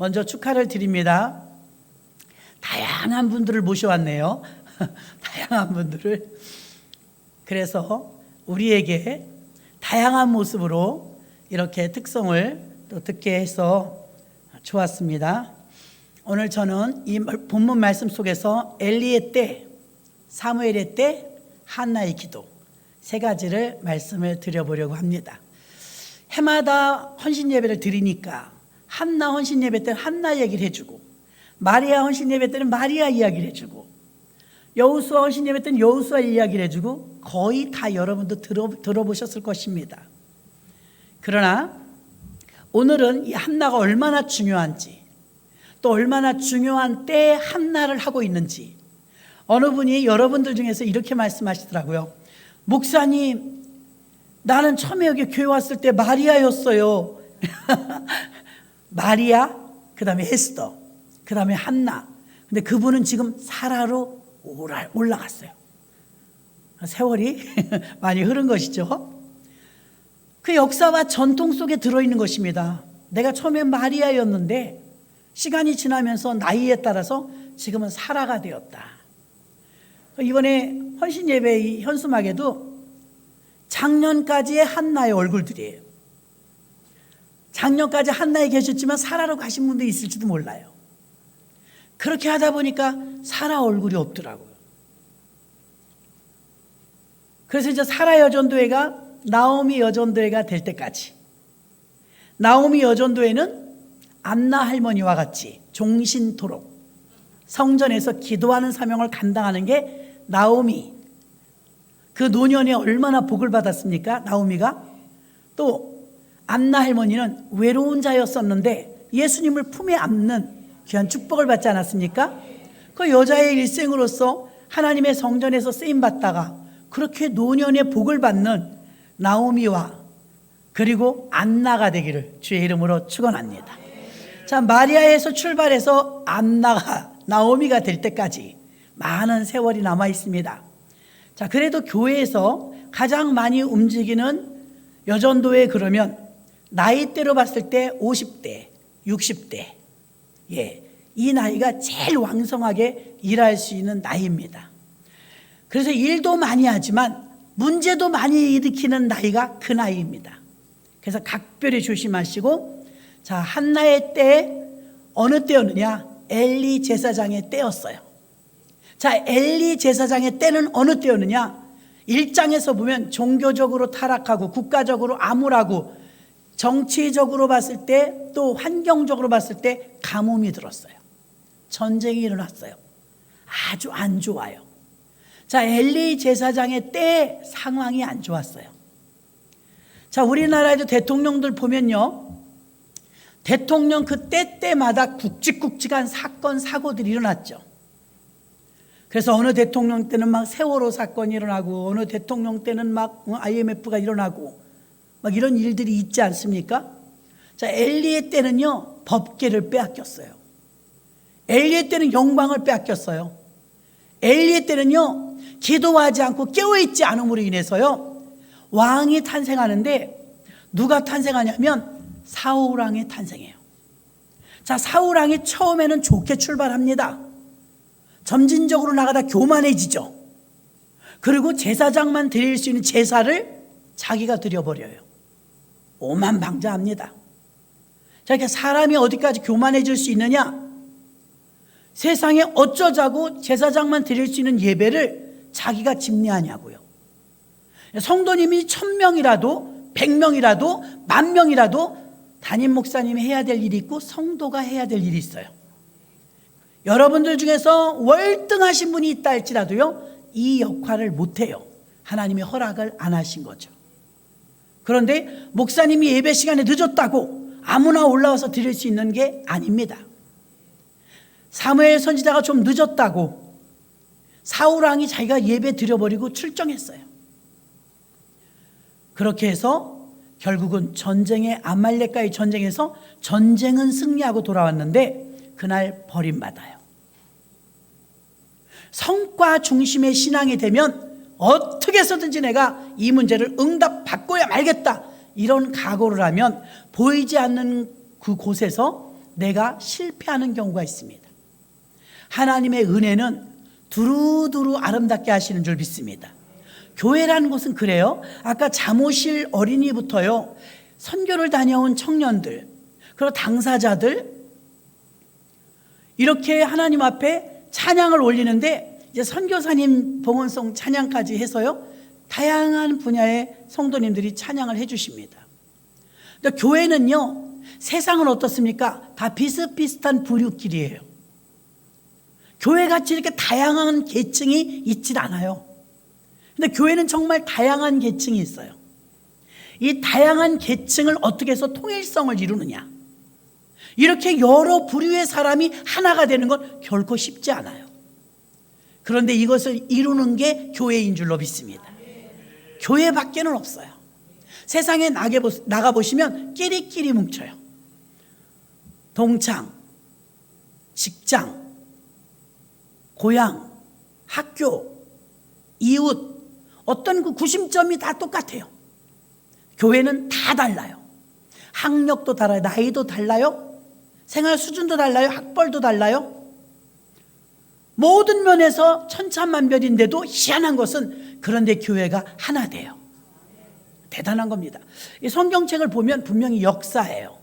먼저 축하를 드립니다. 다양한 분들을 모셔왔네요. 다양한 분들을. 그래서 우리에게 다양한 모습으로 이렇게 특성을 또 듣게 해서 좋았습니다. 오늘 저는 이 본문 말씀 속에서 엘리의 때, 사무엘의 때, 한나의 기도 세 가지를 말씀을 드려보려고 합니다. 해마다 헌신 예배를 드리니까 한나 헌신 예배 때는 한나 얘기를 해주고, 마리아 헌신 예배 때는 마리아 이야기를 해주고, 여호수아 헌신 예배 때는 여호수아 이야기를 해주고, 거의 다 여러분도 들어보셨을 것입니다. 그러나 오늘은 이 한나가 얼마나 중요한지, 또 얼마나 중요한 때에 한나를 하고 있는지, 어느 분이 여러분들 중에서 이렇게 말씀하시더라고요. 목사님, 나는 처음에 여기 교회 왔을 때 마리아였어요. 마리아, 그 다음에 에스더, 그 다음에 한나. 근데 그분은 지금 사라로 올라갔어요. 세월이 많이 흐른 것이죠. 그 역사와 전통 속에 들어있는 것입니다. 내가 처음에 마리아였는데 시간이 지나면서 나이에 따라서 지금은 사라가 되었다. 이번에 헌신 예배 현수막에도 작년까지의 한나의 얼굴들이에요. 작년까지 한나에 계셨지만 사라로 가신 분도 있을지도 몰라요. 그렇게 하다 보니까 사라 얼굴이 없더라고요. 그래서 이제 사라 여전도회가 나오미 여전도회가 될 때까지, 나오미 여전도회는 안나 할머니와 같이 종신토록 성전에서 기도하는 사명을 감당하는 게 나오미. 그 노년에 얼마나 복을 받았습니까? 나오미가. 또 안나 할머니는 외로운 자였었는데 예수님을 품에 안는 귀한 축복을 받지 않았습니까? 그 여자의 일생으로서 하나님의 성전에서 쓰임받다가 그렇게 노년의 복을 받는 나오미와 그리고 안나가 되기를 주의 이름으로 축원합니다. 자, 마리아에서 출발해서 안나가 나오미가 될 때까지 많은 세월이 남아 있습니다. 자, 그래도 교회에서 가장 많이 움직이는 여전도회, 그러면 나이대로 봤을 때 50대, 60대, 이 나이가 제일 왕성하게 일할 수 있는 나이입니다. 그래서 일도 많이 하지만 문제도 많이 일으키는 나이가 그 나이입니다. 그래서 각별히 조심하시고, 자, 한나의 때, 어느 때였느냐? 엘리 제사장의 때였어요. 자, 엘리 제사장의 때는 어느 때였느냐? 1장에서 보면 종교적으로 타락하고 국가적으로 암울하고 정치적으로 봤을 때, 또 환경적으로 봤을 때 가뭄이 들었어요. 전쟁이 일어났어요. 아주 안 좋아요. 자, 엘리 제사장의 때 상황이 안 좋았어요. 자, 우리나라에도 대통령들 보면요, 대통령 그 때마다 굵직굵직한 사건 사고들이 일어났죠. 그래서 어느 대통령 때는 막 세월호 사건이 일어나고, 어느 대통령 때는 막 IMF가 일어나고 막 이런 일들이 있지 않습니까? 자, 엘리의 때는요, 법계를 빼앗겼어요. 엘리의 때는 영광을 빼앗겼어요. 엘리의 때는요, 기도하지 않고 깨어있지 않음으로 인해서요, 왕이 탄생하는데 누가 탄생하냐면 사울왕이 탄생해요. 자, 사울왕이 처음에는 좋게 출발합니다. 점진적으로 나가다 교만해지죠. 그리고 제사장만 드릴 수 있는 제사를 자기가 드려버려요. 오만방자합니다. 자, 그러니까 사람이 어디까지 교만해질 수 있느냐? 세상에 어쩌자고 제사장만 드릴 수 있는 예배를 자기가 집례하냐고요. 성도님이 1000명이라도 100명이라도 10,000명이라도 담임 목사님이 해야 될 일이 있고 성도가 해야 될 일이 있어요. 여러분들 중에서 월등하신 분이 있다 할지라도요, 이 역할을 못해요. 하나님이 허락을 안 하신 거죠. 그런데 목사님이 예배 시간에 늦었다고 아무나 올라와서 드릴 수 있는 게 아닙니다. 사무엘 선지자가 좀 늦었다고 사울왕이 자기가 예배 드려버리고 출정했어요. 그렇게 해서 결국은 전쟁의 아말렉과의 전쟁에서 전쟁은 승리하고 돌아왔는데 그날 버림받아요. 성과 중심의 신앙이 되면 어떻게 해서든지 내가 이 문제를 응답받고야 말겠다, 이런 각오를 하면 보이지 않는 그곳에서 내가 실패하는 경우가 있습니다. 하나님의 은혜는 두루두루 아름답게 하시는 줄 믿습니다. 교회라는 곳은 그래요. 아까 잠오실 어린이부터요, 선교를 다녀온 청년들, 그리고 당사자들, 이렇게 하나님 앞에 찬양을 올리는데, 이제 선교사님 봉헌송 찬양까지 해서요, 다양한 분야의 성도님들이 찬양을 해주십니다. 근데 교회는요, 세상은 어떻습니까? 다 비슷비슷한 부류끼리예요. 교회같이 이렇게 다양한 계층이 있질 않아요. 근데 교회는 정말 다양한 계층이 있어요. 이 다양한 계층을 어떻게 해서 통일성을 이루느냐, 이렇게 여러 부류의 사람이 하나가 되는 건 결코 쉽지 않아요. 그런데 이것을 이루는 게 교회인 줄로 믿습니다. 교회밖에는 없어요. 세상에 나가보시면 끼리끼리 뭉쳐요. 동창, 직장, 고향, 학교, 이웃, 어떤 그 구심점이 다 똑같아요. 교회는 다 달라요. 학력도 달라요. 나이도 달라요. 생활 수준도 달라요. 학벌도 달라요. 모든 면에서 천차만별인데도 희한한 것은 그런데 교회가 하나 돼요. 대단한 겁니다. 이 성경책을 보면 분명히 역사예요.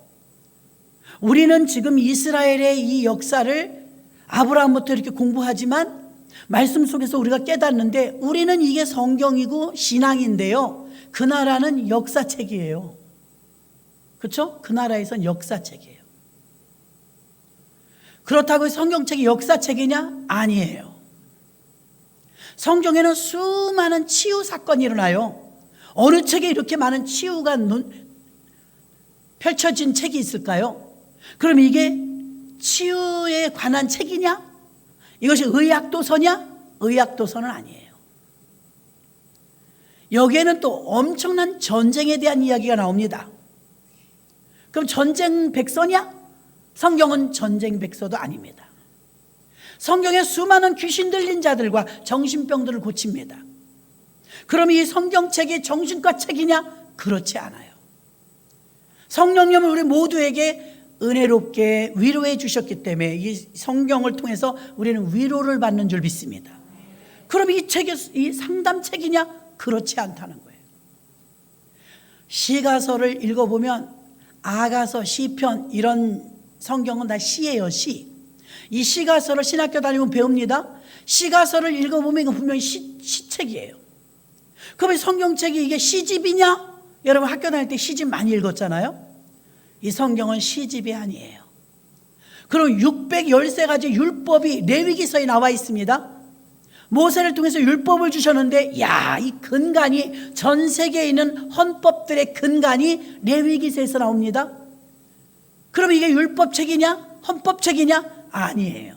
우리는 지금 이스라엘의 이 역사를 아브라함부터 이렇게 공부하지만 말씀 속에서 우리가 깨닫는데, 우리는 이게 성경이고 신앙인데요, 그 나라는 역사책이에요. 그렇죠? 그 나라에선 역사책이에요. 그렇다고 성경책이 역사책이냐? 아니에요. 성경에는 수많은 치유 사건이 일어나요. 어느 책에 이렇게 많은 치유가 펼쳐진 책이 있을까요? 그럼 이게 치유에 관한 책이냐? 이것이 의학도서냐? 의학도서는 아니에요. 여기에는 또 엄청난 전쟁에 대한 이야기가 나옵니다. 그럼 전쟁 백서냐? 성경은 전쟁 백서도 아닙니다. 성경에 수많은 귀신 들린 자들과 정신병들을 고칩니다. 그럼 이 성경책이 정신과 책이냐? 그렇지 않아요. 성령님은 우리 모두에게 은혜롭게 위로해 주셨기 때문에 이 성경을 통해서 우리는 위로를 받는 줄 믿습니다. 그럼 이 책이 이 상담책이냐? 그렇지 않다는 거예요. 시가서를 읽어보면 아가서, 시편, 이런 성경은 다 시예요. 시. 이 시가서를 신학교 다니면 배웁니다. 시가서를 읽어보면 이거 분명히 시책이에요. 그럼 성경책이 이게 시집이냐? 여러분 학교 다닐 때 시집 많이 읽었잖아요. 이 성경은 시집이 아니에요. 그럼 613가지 율법이 레위기서에 나와 있습니다. 모세를 통해서 율법을 주셨는데, 이 근간이, 전 세계에 있는 헌법들의 근간이 레위기서에서 나옵니다. 그럼 이게 율법책이냐? 헌법책이냐? 아니에요.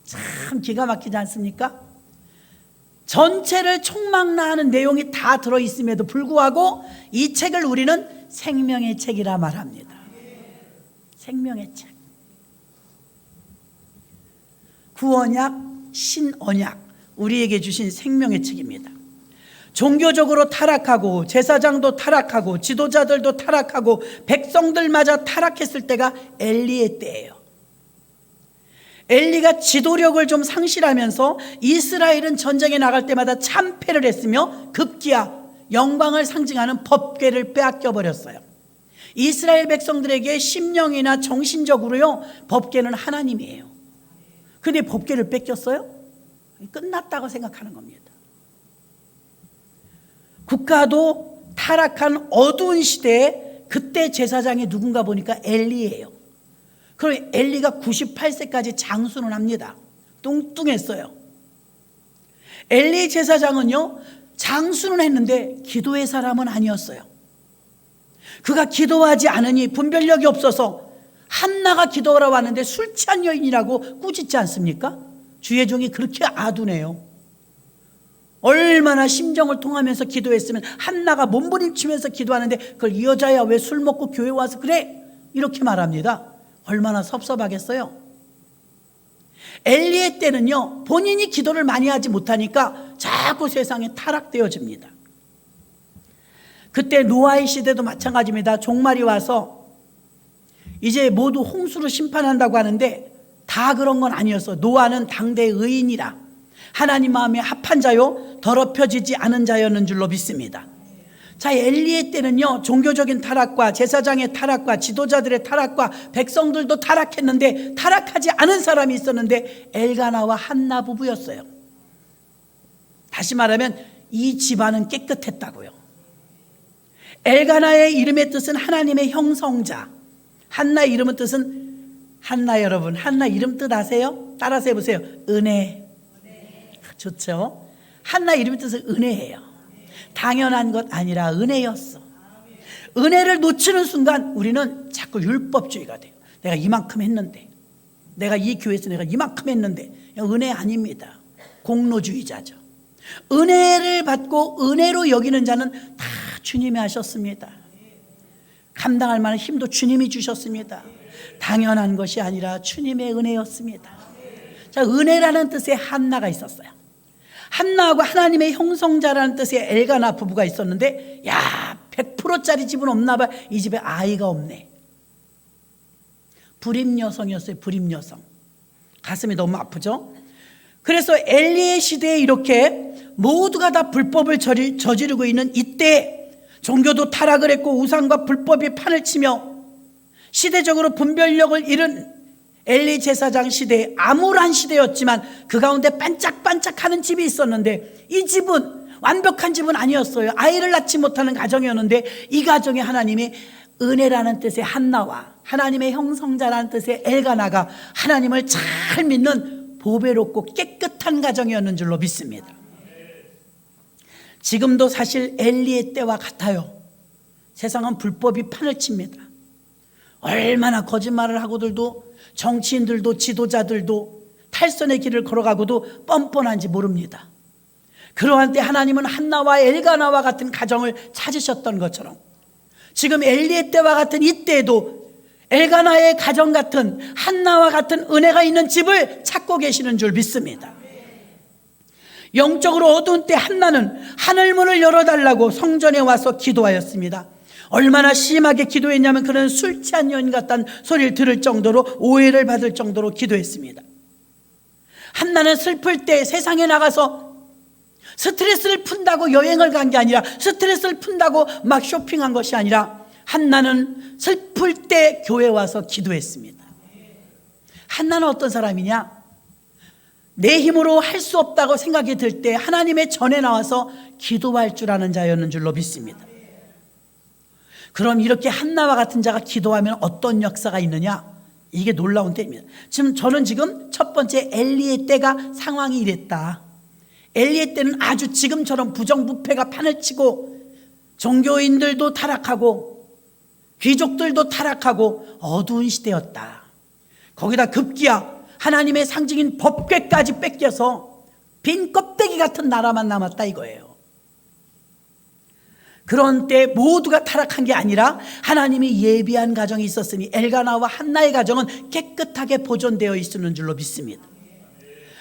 참 기가 막히지 않습니까? 전체를 총망라하는 내용이 다 들어있음에도 불구하고 이 책을 우리는 생명의 책이라 말합니다. 생명의 책. 구언약, 신언약, 우리에게 주신 생명의 책입니다. 종교적으로 타락하고 제사장도 타락하고 지도자들도 타락하고 백성들마저 타락했을 때가 엘리의 때예요. 엘리가 지도력을 좀 상실하면서 이스라엘은 전쟁에 나갈 때마다 참패를 했으며 급기야 영광을 상징하는 법궤를 빼앗겨 버렸어요. 이스라엘 백성들에게 심령이나 정신적으로요, 법궤는 하나님이에요. 근데 법궤를 뺏겼어요? 끝났다고 생각하는 겁니다. 국가도 타락한 어두운 시대에 그때 제사장이 누군가 보니까 엘리예요. 그럼 엘리가 98세까지 장수는 합니다. 뚱뚱했어요. 엘리 제사장은요, 장수는 했는데 기도의 사람은 아니었어요. 그가 기도하지 않으니 분별력이 없어서 한나가 기도하러 왔는데 술 취한 여인이라고 꾸짖지 않습니까? 주의 종이 그렇게 아둔해요. 얼마나 심정을 통하면서 기도했으면 한나가 몸부림치면서 기도하는데 그걸 이 여자야 왜 술 먹고 교회 와서 그래? 이렇게 말합니다. 얼마나 섭섭하겠어요. 엘리의 때는요, 본인이 기도를 많이 하지 못하니까 자꾸 세상에 타락되어집니다. 그때 노아의 시대도 마찬가지입니다. 종말이 와서 이제 모두 홍수로 심판한다고 하는데 다 그런 건 아니었어. 노아는 당대 의인이라 하나님 마음에 합한 자요 더럽혀지지 않은 자였는 줄로 믿습니다. 자, 엘리의 때는요, 종교적인 타락과 제사장의 타락과 지도자들의 타락과 백성들도 타락했는데 타락하지 않은 사람이 있었는데 엘가나와 한나 부부였어요. 다시 말하면 이 집안은 깨끗했다고요. 엘가나의 이름의 뜻은 하나님의 형성자, 한나의 이름의 뜻은, 한나 여러분, 한나 이름 뜻 아세요? 따라서 해보세요. 은혜. 좋죠? 한나 이름의 뜻은 은혜예요. 당연한 것 아니라 은혜였어. 은혜를 놓치는 순간 우리는 자꾸 율법주의가 돼요. 내가 이만큼 했는데, 내가 이 교회에서 내가 이만큼 했는데, 은혜 아닙니다. 공로주의자죠. 은혜를 받고 은혜로 여기는 자는 다 주님이 하셨습니다. 감당할 만한 힘도 주님이 주셨습니다. 당연한 것이 아니라 주님의 은혜였습니다. 자, 은혜라는 뜻의 한나가 있었어요. 한나하고 하나님의 형성자라는 뜻의 엘가나 부부가 있었는데, 야, 100%짜리 집은 없나 봐. 이 집에 아이가 없네. 불임 여성이었어요. 불임 여성. 가슴이 너무 아프죠? 그래서 엘리의 시대에 이렇게 모두가 다 불법을 저지르고 있는 이때 종교도 타락을 했고 우상과 불법이 판을 치며 시대적으로 분별력을 잃은 엘리 제사장 시대에 암울한 시대였지만 그 가운데 반짝반짝하는 집이 있었는데, 이 집은 완벽한 집은 아니었어요. 아이를 낳지 못하는 가정이었는데 이 가정에 하나님의 은혜라는 뜻의 한나와 하나님의 형성자라는 뜻의 엘가나가 하나님을 잘 믿는 보배롭고 깨끗한 가정이었는 줄로 믿습니다. 지금도 사실 엘리의 때와 같아요. 세상은 불법이 판을 칩니다. 얼마나 거짓말을 하고들도 정치인들도 지도자들도 탈선의 길을 걸어가고도 뻔뻔한지 모릅니다. 그러한 때 하나님은 한나와 엘가나와 같은 가정을 찾으셨던 것처럼 지금 엘리의 때와 같은 이때에도 엘가나의 가정 같은 한나와 같은 은혜가 있는 집을 찾고 계시는 줄 믿습니다. 영적으로 어두운 때 한나는 하늘문을 열어달라고 성전에 와서 기도하였습니다. 얼마나 심하게 기도했냐면 그는 술 취한 여인 같다는 소리를 들을 정도로 오해를 받을 정도로 기도했습니다. 한나는 슬플 때 세상에 나가서 스트레스를 푼다고 여행을 간 게 아니라, 스트레스를 푼다고 막 쇼핑한 것이 아니라, 한나는 슬플 때 교회 와서 기도했습니다. 한나는 어떤 사람이냐? 내 힘으로 할 수 없다고 생각이 들 때 하나님의 전에 나와서 기도할 줄 아는 자였는 줄로 믿습니다. 그럼 이렇게 한나와 같은 자가 기도하면 어떤 역사가 있느냐? 이게 놀라운 때입니다. 저는 지금 첫 번째 엘리의 때가 상황이 이랬다. 엘리의 때는 아주 지금처럼 부정부패가 판을 치고 종교인들도 타락하고 귀족들도 타락하고 어두운 시대였다. 거기다 급기야 하나님의 상징인 법궤까지 뺏겨서 빈 껍데기 같은 나라만 남았다 이거예요. 그런 때 모두가 타락한 게 아니라 하나님이 예비한 가정이 있었으니 엘가나와 한나의 가정은 깨끗하게 보존되어 있는 줄로 믿습니다.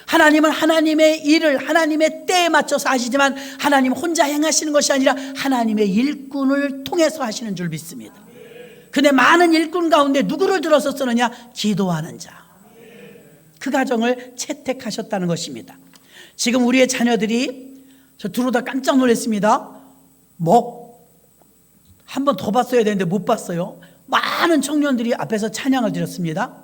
하나님은 하나님의 일을 하나님의 때에 맞춰서 하시지만 하나님 혼자 행하시는 것이 아니라 하나님의 일꾼을 통해서 하시는 줄 믿습니다. 근데 많은 일꾼 가운데 누구를 들어서 쓰느냐? 기도하는 자. 그 가정을 채택하셨다는 것입니다. 지금 우리의 자녀들이, 저 들어오다 깜짝 놀랐습니다. 한 번 더 봤어야 되는데 못 봤어요. 많은 청년들이 앞에서 찬양을 드렸습니다.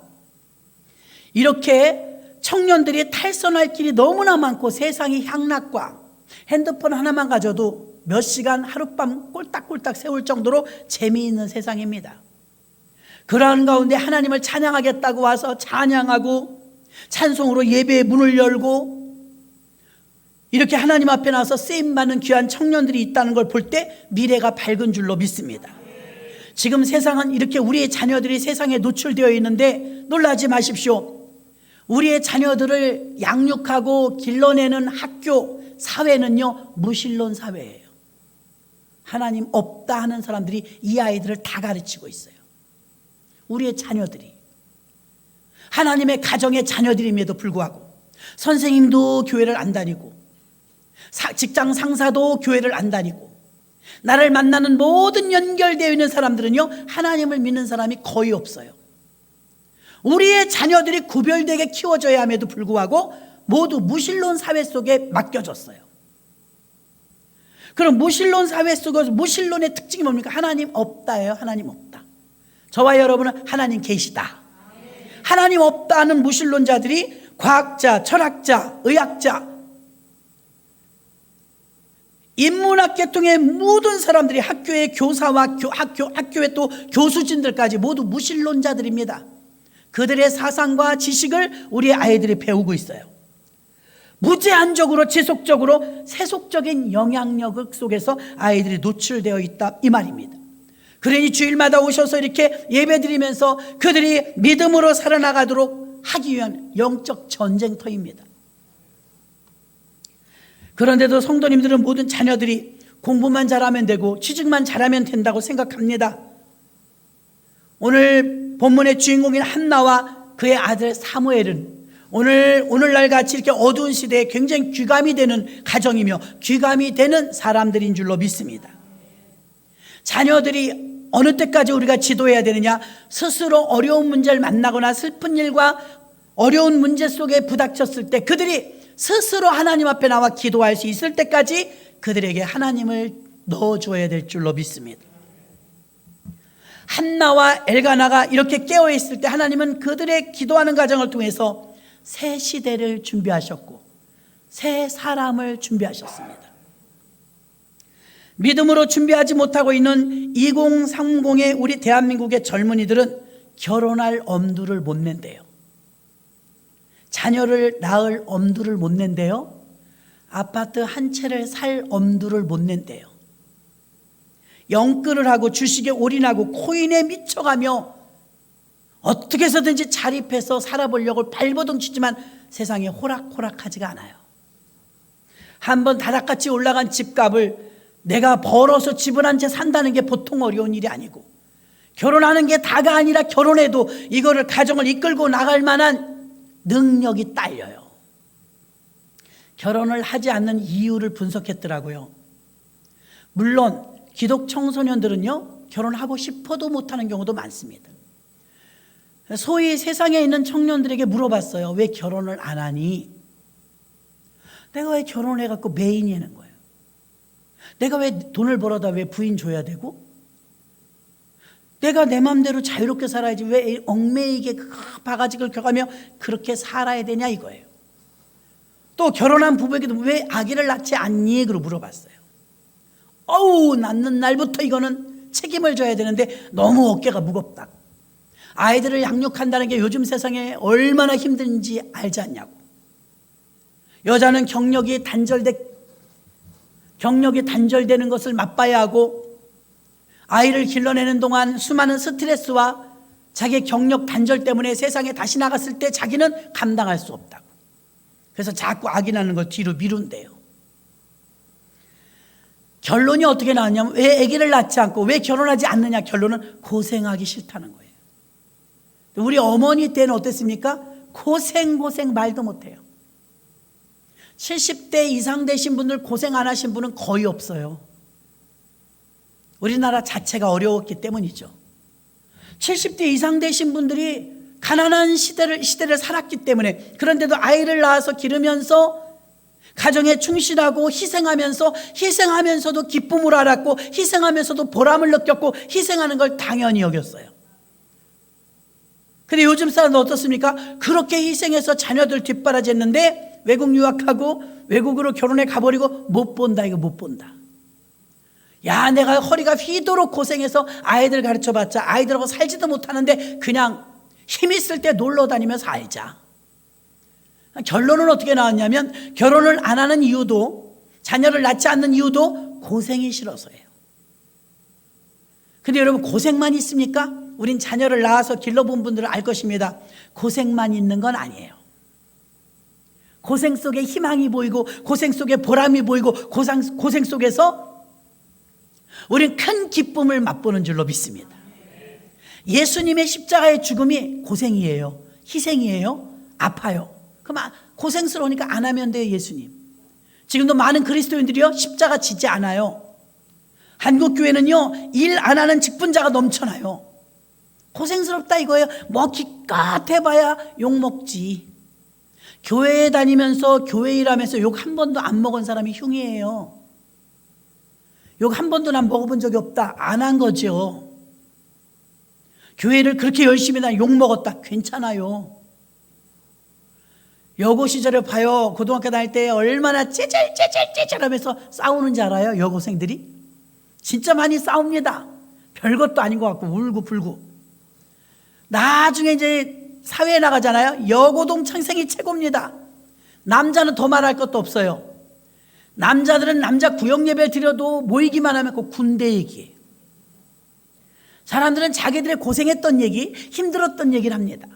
이렇게 청년들이 탈선할 길이 너무나 많고 세상이 향락과 핸드폰 하나만 가져도 몇 시간 하룻밤 꼴딱꼴딱 세울 정도로 재미있는 세상입니다. 그러한 가운데 하나님을 찬양하겠다고 와서 찬양하고 찬송으로 예배의 문을 열고 이렇게 하나님 앞에 나와서 쓰임받는 귀한 청년들이 있다는 걸 볼 때 미래가 밝은 줄로 믿습니다. 지금 세상은 이렇게 우리의 자녀들이 세상에 노출되어 있는데 놀라지 마십시오. 우리의 자녀들을 양육하고 길러내는 학교, 사회는요 무신론 사회예요. 하나님 없다 하는 사람들이 이 아이들을 다 가르치고 있어요. 우리의 자녀들이 하나님의 가정의 자녀들임에도 불구하고 선생님도 교회를 안 다니고 직장 상사도 교회를 안 다니고 나를 만나는 모든 연결되어 있는 사람들은요 하나님을 믿는 사람이 거의 없어요. 우리의 자녀들이 구별되게 키워져야 함에도 불구하고 모두 무신론 사회 속에 맡겨졌어요. 그럼 무신론 사회 속에서 무신론의 특징이 뭡니까? 하나님 없다예요. 하나님 없다. 저와 여러분은 하나님 계시다. 하나님 없다는 무신론자들이 과학자, 철학자, 의학자, 인문학 계통의 모든 사람들이 학교의 교사와 학교의 또 교수진들까지 모두 무신론자들입니다. 그들의 사상과 지식을 우리 아이들이 배우고 있어요. 무제한적으로 지속적으로 세속적인 영향력 속에서 아이들이 노출되어 있다 이 말입니다. 그러니 주일마다 오셔서 이렇게 예배드리면서 그들이 믿음으로 살아나가도록 하기 위한 영적 전쟁터입니다. 그런데도 성도님들은 모든 자녀들이 공부만 잘하면 되고 취직만 잘하면 된다고 생각합니다. 오늘 본문의 주인공인 한나와 그의 아들 사무엘은 오늘날 같이 이렇게 어두운 시대에 굉장히 귀감이 되는 가정이며 귀감이 되는 사람들인 줄로 믿습니다. 자녀들이 어느 때까지 우리가 지도해야 되느냐? 스스로 어려운 문제를 만나거나 슬픈 일과 어려운 문제 속에 부닥쳤을 때 그들이 스스로 하나님 앞에 나와 기도할 수 있을 때까지 그들에게 하나님을 넣어줘야 될 줄로 믿습니다. 한나와 엘가나가 이렇게 깨어있을 때 하나님은 그들의 기도하는 과정을 통해서 새 시대를 준비하셨고 새 사람을 준비하셨습니다. 믿음으로 준비하지 못하고 있는 2030의 우리 대한민국의 젊은이들은 결혼할 엄두를 못 낸대요. 자녀를 낳을 엄두를 못 낸대요. 아파트 한 채를 살 엄두를 못 낸대요. 영끌을 하고 주식에 올인하고 코인에 미쳐가며 어떻게 해서든지 자립해서 살아보려고 발버둥 치지만 세상에 호락호락하지가 않아요. 한번 다락같이 올라간 집값을 내가 벌어서 집을 한 채 산다는 게 보통 어려운 일이 아니고 결혼하는 게 다가 아니라 결혼해도 이거를 가정을 이끌고 나갈 만한 능력이 딸려요. 결혼을 하지 않는 이유를 분석했더라고요. 물론 기독 청소년들은요 결혼하고 싶어도 못하는 경우도 많습니다. 소위 세상에 있는 청년들에게 물어봤어요. 왜 결혼을 안 하니? 내가 왜 결혼을 해갖고 매인이 하는 거예요? 내가 왜 돈을 벌어다 왜 부인 줘야 되고? 내가 내 마음대로 자유롭게 살아야지 왜 얽매이게 그 바가지를 켜가며 그렇게 살아야 되냐 이거예요. 또 결혼한 부부에게도 왜 아기를 낳지 않니? 그러고 물어봤어요. 낳는 날부터 이거는 책임을 져야 되는데 너무 어깨가 무겁다. 아이들을 양육한다는 게 요즘 세상에 얼마나 힘든지 알지 않냐고. 여자는 경력이 단절되는 것을 맛봐야 하고 아이를 길러내는 동안 수많은 스트레스와 자기의 경력 단절 때문에 세상에 다시 나갔을 때 자기는 감당할 수 없다고. 그래서 자꾸 아기 낳는 걸 뒤로 미룬대요. 결론이 어떻게 나왔냐면 왜 아기를 낳지 않고 왜 결혼하지 않느냐? 결론은 고생하기 싫다는 거예요. 우리 어머니 때는 어땠습니까? 고생 말도 못해요. 70대 이상 되신 분들 고생 안 하신 분은 거의 없어요. 우리나라 자체가 어려웠기 때문이죠. 70대 이상 되신 분들이 가난한 시대를 살았기 때문에 그런데도 아이를 낳아서 기르면서 가정에 충실하고 희생하면서도 기쁨을 알았고 희생하면서도 보람을 느꼈고 희생하는 걸 당연히 여겼어요. 근데 요즘 사람은 어떻습니까? 그렇게 희생해서 자녀들 뒷바라지했는데 외국 유학하고 외국으로 결혼해 가버리고 못 본다. 야, 내가 허리가 휘도록 고생해서 아이들 가르쳐봤자 아이들하고 살지도 못하는데 그냥 힘 있을 때 놀러 다니며 살자. 결론은 어떻게 나왔냐면 결혼을 안 하는 이유도 자녀를 낳지 않는 이유도 고생이 싫어서예요. 근데 여러분 고생만 있습니까? 우린 자녀를 낳아서 길러본 분들은 알 것입니다. 고생만 있는 건 아니에요. 고생 속에 희망이 보이고 고생 속에 보람이 보이고 고생 속에서 우린 큰 기쁨을 맛보는 줄로 믿습니다. 예수님의 십자가의 죽음이 고생이에요? 희생이에요? 아파요. 그럼 고생스러우니까 안 하면 돼요. 예수님. 지금도 많은 그리스도인들이요 십자가 지지 않아요. 한국교회는요 일 안 하는 직분자가 넘쳐나요. 고생스럽다 이거예요. 뭐 기껏 해봐야 욕먹지. 교회에 다니면서 교회 일하면서 욕 한 번도 안 먹은 사람이 흉이에요. 욕 한 번도 난 먹어본 적이 없다. 안 한 거죠. 교회를 그렇게 열심히 다니 욕 먹었다. 괜찮아요. 여고 시절에 봐요. 고등학교 다닐 때 얼마나 째잘하면서 싸우는지 알아요? 여고생들이 진짜 많이 싸웁니다. 별것도 아닌 것 같고 울고 불고. 나중에 이제 사회에 나가잖아요. 여고동 창생이 최고입니다. 남자는 더 말할 것도 없어요. 남자들은 남자 구역 예배 드려도 모이기만 하면 그 군대 얘기예요. 사람들은 자기들의 고생했던 얘기, 힘들었던 얘기를 합니다.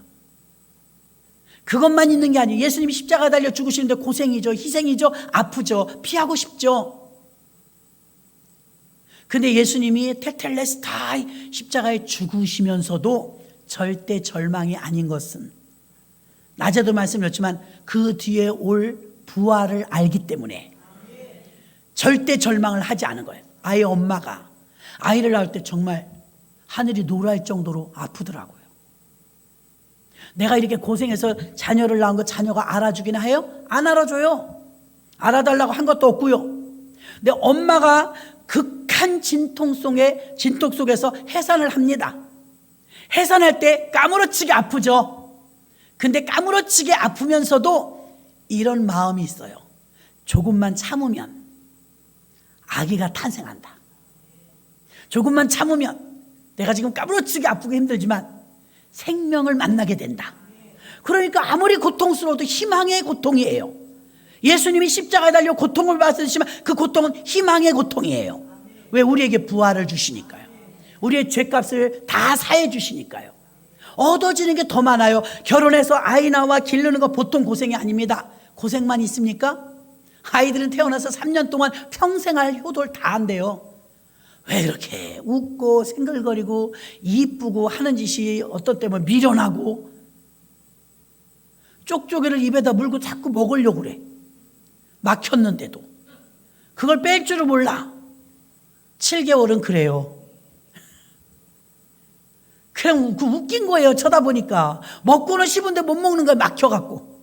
그것만 있는 게 아니에요. 예수님이 십자가 달려 죽으시는데 고생이죠, 희생이죠, 아프죠, 피하고 싶죠. 근데 예수님이 테텔레스타이 십자가에 죽으시면서도 절대 절망이 아닌 것은, 낮에도 말씀드렸지만 그 뒤에 올 부활을 알기 때문에 절대 절망을 하지 않은 거예요. 아이 엄마가 아이를 낳을 때 정말 하늘이 노랄 정도로 아프더라고요. 내가 이렇게 고생해서 자녀를 낳은 거 자녀가 알아주기나 해요? 안 알아줘요. 알아달라고 한 것도 없고요. 근데 엄마가 극한 진통 속에서 해산을 합니다. 해산할 때 까무러치게 아프죠. 근데 까무러치게 아프면서도 이런 마음이 있어요. 조금만 참으면 아기가 탄생한다. 조금만 참으면 내가 지금 까무러치게 아프고 힘들지만 생명을 만나게 된다. 그러니까 아무리 고통스러워도 희망의 고통이에요. 예수님이 십자가에 달려 고통을 받으시지만 그 고통은 희망의 고통이에요. 왜? 우리에게 부활을 주시니까요. 우리의 죄값을 다 사해 주시니까요. 얻어지는 게 더 많아요. 결혼해서 아이 낳아 기르는 거 보통 고생이 아닙니다. 고생만 있습니까? 아이들은 태어나서 3년 동안 평생 할 효도를 다 한대요. 왜 이렇게 웃고 생글거리고 이쁘고 하는 짓이 어떤 때면 미련하고 쪽쪽이를 입에다 물고 자꾸 먹으려고 그래. 막혔는데도 그걸 뺄 줄을 몰라. 7개월은 그래요. 그냥 웃긴 거예요. 쳐다보니까 먹고는 싶은데 못 먹는 거야. 막혀갖고.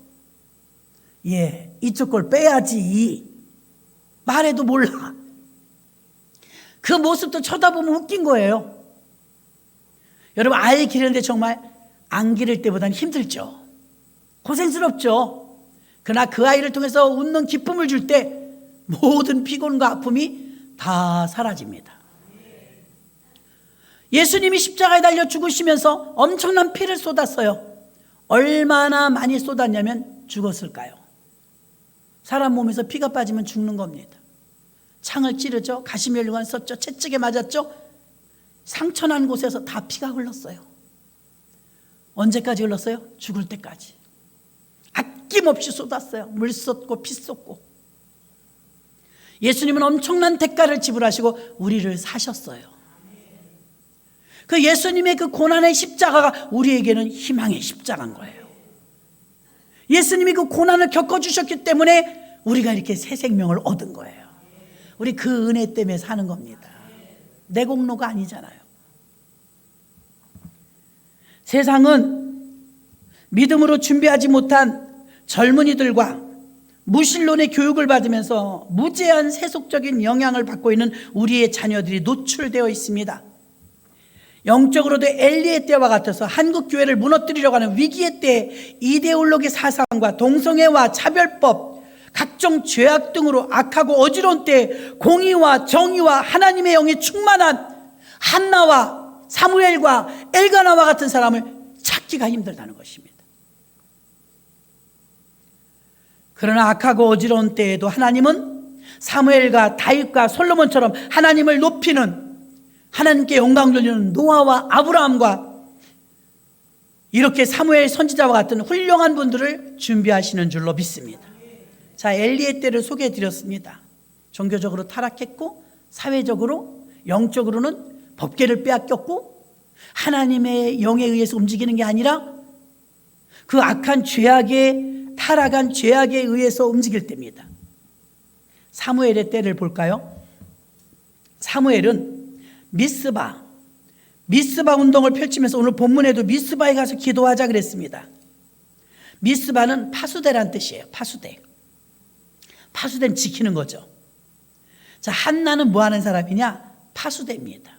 예, 이쪽 걸 빼야지. 말해도 몰라. 그 모습도 쳐다보면 웃긴 거예요. 여러분, 아이 기르는데 정말 안 기를 때보다는 힘들죠. 고생스럽죠. 그러나 그 아이를 통해서 웃는 기쁨을 줄 때 모든 피곤과 아픔이 다 사라집니다. 예수님이 십자가에 달려 죽으시면서 엄청난 피를 쏟았어요. 얼마나 많이 쏟았냐면 죽었을까요? 사람 몸에서 피가 빠지면 죽는 겁니다. 창을 찌르죠. 가시면류관 썼죠. 채찍에 맞았죠. 상처난 곳에서 다 피가 흘렀어요. 언제까지 흘렀어요? 죽을 때까지. 아낌없이 쏟았어요. 물 쏟고 피 쏟고. 예수님은 엄청난 대가를 지불하시고 우리를 사셨어요. 그 예수님의 그 고난의 십자가가 우리에게는 희망의 십자가인 거예요. 예수님이 그 고난을 겪어주셨기 때문에 우리가 이렇게 새 생명을 얻은 거예요. 우리 그 은혜 때문에 사는 겁니다. 내 공로가 아니잖아요. 세상은 믿음으로 준비하지 못한 젊은이들과 무신론의 교육을 받으면서 무제한 세속적인 영향을 받고 있는 우리의 자녀들이 노출되어 있습니다. 영적으로도 엘리의 때와 같아서 한국 교회를 무너뜨리려고 하는 위기의 때 이데올로기 사상과 동성애와 차별법, 각종 죄악 등으로 악하고 어지러운 때 공의와 정의와 하나님의 영이 충만한 한나와 사무엘과 엘가나와 같은 사람을 찾기가 힘들다는 것입니다. 그러나 악하고 어지러운 때에도 하나님은 사무엘과 다윗과 솔로몬처럼 하나님을 높이는, 하나님께 영광 돌리는 노아와 아브라함과 이렇게 사무엘 선지자와 같은 훌륭한 분들을 준비하시는 줄로 믿습니다. 자, 엘리의 때를 소개해 드렸습니다. 종교적으로 타락했고 사회적으로 영적으로는 법궤를 빼앗겼고 하나님의 영에 의해서 움직이는 게 아니라 그 악한 죄악에 타락한 죄악에 의해서 움직일 때입니다. 사무엘의 때를 볼까요? 사무엘은 미스바, 미스바 운동을 펼치면서 오늘 본문에도 미스바에 가서 기도하자 그랬습니다. 미스바는 파수대란 뜻이에요. 파수대. 파수대는 지키는 거죠. 자, 한나는 뭐 하는 사람이냐? 파수대입니다.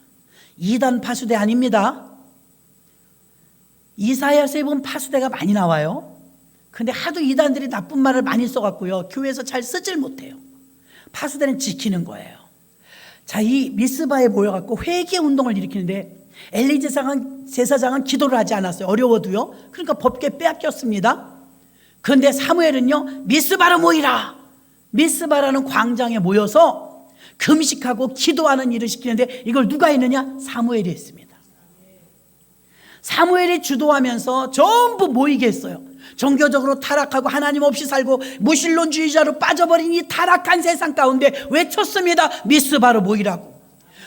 이단 파수대 아닙니다. 이사야서에 보면 파수대가 많이 나와요. 근데 하도 이단들이 나쁜 말을 많이 써갖고요, 교회에서 잘 쓰질 못해요. 파수대는 지키는 거예요. 자, 이 미스바에 모여갖고 회개 운동을 일으키는데 엘리 제사장은 기도를 하지 않았어요. 어려워도요. 그러니까 법궤 빼앗겼습니다. 그런데 사무엘은요, 미스바로 모이라. 미스바라는 광장에 모여서 금식하고 기도하는 일을 시키는데 이걸 누가 했느냐? 사무엘이 했습니다. 사무엘이 주도하면서 전부 모이게 했어요. 종교적으로 타락하고 하나님 없이 살고 무신론주의자로 빠져버린 이 타락한 세상 가운데 외쳤습니다. 미스바로 모이라고.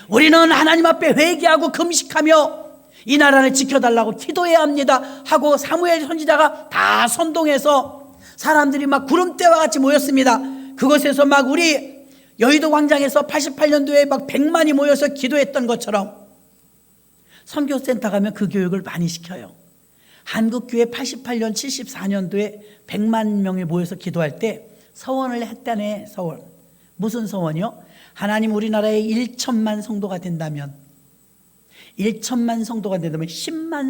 우리는 하나님 앞에 회개하고 금식하며 이 나라를 지켜달라고 기도해야 합니다 하고 사무엘 선지자가 다 선동해서 사람들이 막 구름대와 같이 모였습니다. 그곳에서 막 우리 여의도 광장에서 88년도에 막 100만이 모여서 기도했던 것처럼 선교센터 가면 그 교육을 많이 시켜요. 한국교회 88년 74년도에 100만 명이 모여서 기도할 때 서원을 했다네. 서원. 무슨 서원이요? 하나님, 우리나라에 1천만 성도가 된다면 10만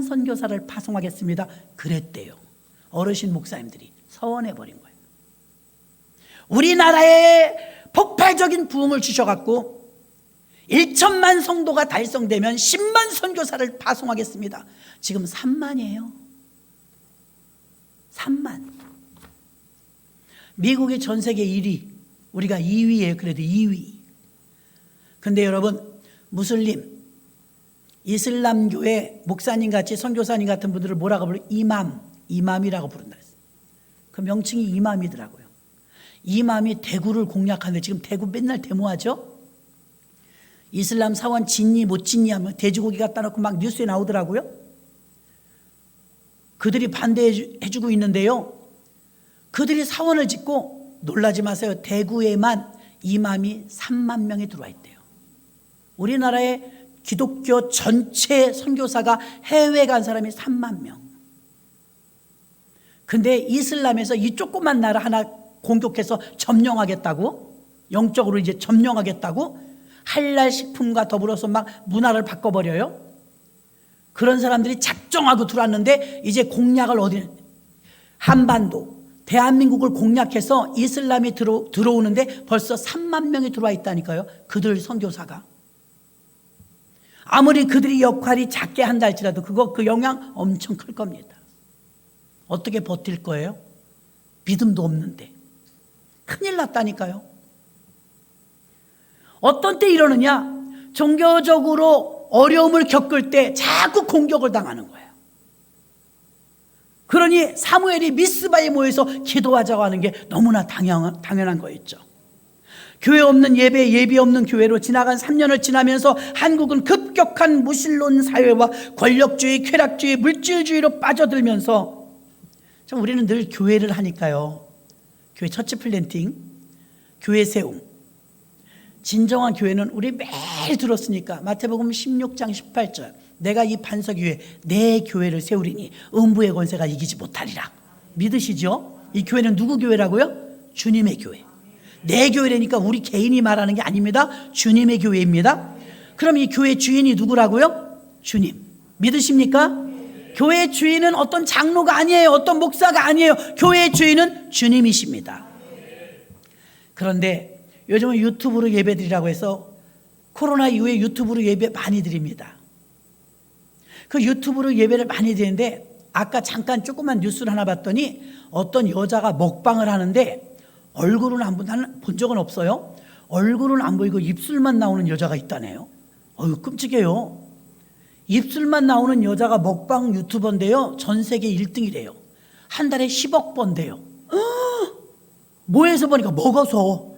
선교사를 파송하겠습니다. 그랬대요. 어르신 목사님들이 서원해버린 거예요. 우리나라에 폭발적인 부흥을 주셔갖고 1천만 성도가 달성되면 10만 선교사를 파송하겠습니다. 지금 3만이에요. 3만. 미국이 전 세계 1위, 우리가 2위예요. 그래도 2위. 근데 여러분, 무슬림, 이슬람교회 목사님 같이 선교사님 같은 분들을 뭐라고 불러요? 이맘이라고 부른다. 그 명칭이 이맘이더라고요. 이맘이 대구를 공략하는데 지금 대구 맨날 데모하죠? 이슬람 사원 짓니 못 짓니 하면 돼지고기 갖다 놓고 막 뉴스에 나오더라고요. 그들이 반대해주고 있는데요, 그들이 사원을 짓고 놀라지 마세요. 대구에만 이맘이 3만 명이 들어와 있대요. 우리나라의 기독교 전체 선교사가 해외 간 사람이 3만 명. 근데 이슬람에서 이 조그만 나라 하나 공격해서 점령하겠다고, 영적으로 이제 점령하겠다고 할랄 식품과 더불어서 막 문화를 바꿔버려요. 그런 사람들이 작정하고 들어왔는데 이제 공략을 한반도, 대한민국을 공략해서 이슬람이 들어오는데 벌써 3만 명이 들어와 있다니까요. 그들 선교사가. 아무리 그들이 역할이 작게 한다 할지라도 그 영향 엄청 클 겁니다. 어떻게 버틸 거예요? 믿음도 없는데. 큰일 났다니까요. 어떤 때 이러느냐? 종교적으로 어려움을 겪을 때 자꾸 공격을 당하는 거예요. 그러니 사무엘이 미스바에 모여서 기도하자고 하는 게 너무나 당연한 거였죠. 교회 없는 예배 없는 교회로 지나간 3년을 지나면서 한국은 급격한 무신론 사회와 권력주의, 쾌락주의, 물질주의로 빠져들면서 우리는 늘 교회를 하니까요. 교회 처치 플랜팅, 교회 세움. 진정한 교회는 우리 매일 들었으니까 마태복음 16장 18절, 내가 이 반석 위에 내 교회를 세우리니 음부의 권세가 이기지 못하리라. 믿으시죠? 이 교회는 누구 교회라고요? 주님의 교회. 내 교회라니까 우리 개인이 말하는 게 아닙니다. 주님의 교회입니다. 그럼 이 교회 주인이 누구라고요? 주님. 믿으십니까? 교회 주인은 어떤 장로가 아니에요. 어떤 목사가 아니에요. 교회 주인은 주님이십니다. 그런데 요즘은 유튜브로 예배드리라고 해서 코로나 이후에 유튜브로 예배 많이 드립니다. 그 유튜브로 예배를 많이 드리는데 아까 잠깐 조그만 뉴스를 하나 봤더니 어떤 여자가 먹방을 하는데 얼굴은 나는 본 적은 없어요. 얼굴은 안 보이고 입술만 나오는 여자가 있다네요. 어휴, 끔찍해요. 입술만 나오는 여자가 먹방 유튜버인데요, 전 세계 1등이래요. 한 달에 10억 번대요. 뭐해서 보니까 먹어서.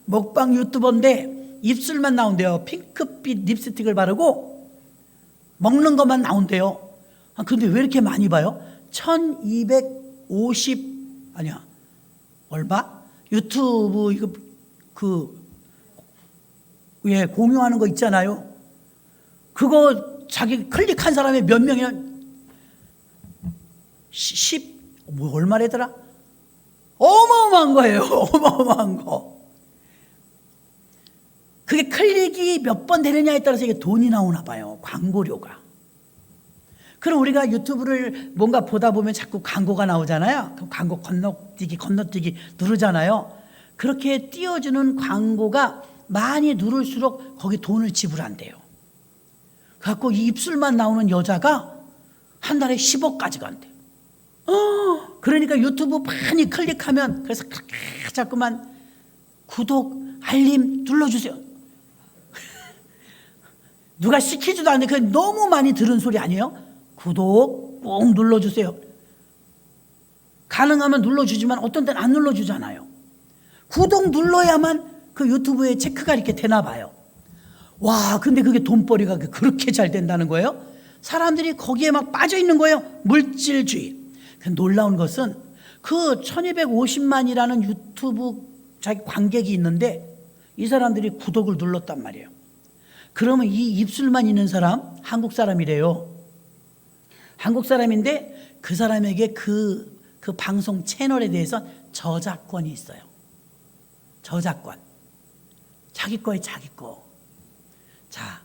먹방 유튜버인데 입술만 나온대요. 핑크빛 립스틱을 바르고 먹는 것만 나온대요. 근데 왜 이렇게 많이 봐요? 1250 아니야 얼마? 유튜브 이거 공유하는 거 있잖아요. 그거 자기 클릭한 사람이 몇 명이나, 얼마래더라? 어마어마한 거예요. 어마어마한 거. 그게 클릭이 몇 번 되느냐에 따라서 이게 돈이 나오나 봐요. 광고료가. 그럼 우리가 유튜브를 뭔가 보다 보면 자꾸 광고가 나오잖아요. 그럼 광고 건너뛰기 누르잖아요. 그렇게 띄워주는 광고가 많이 누를수록 거기 돈을 지불한대요. 그래갖고 이 입술만 나오는 여자가 한 달에 10억까지 간대요. 그러니까 유튜브 많이 클릭하면, 그래서 그렇게 자꾸만 구독, 알림 눌러주세요. 누가 시키지도 않는데 그게 너무 많이 들은 소리 아니에요? 구독 꼭 눌러주세요. 가능하면 눌러주지만 어떤 때는 안 눌러주잖아요. 구독 눌러야만 그 유튜브에 체크가 이렇게 되나 봐요. 와, 근데 그게 돈벌이가 그렇게 잘 된다는 거예요. 사람들이 거기에 막 빠져 있는 거예요. 물질주의. 놀라운 것은 그 1250만이라는 유튜브 자기 관객이 있는데 이 사람들이 구독을 눌렀단 말이에요. 그러면 이 입술만 있는 사람, 한국 사람이래요. 한국 사람인데 그 사람에게 그 방송 채널에 대해서 저작권이 있어요. 저작권. 자기 거에 자기 거. 자,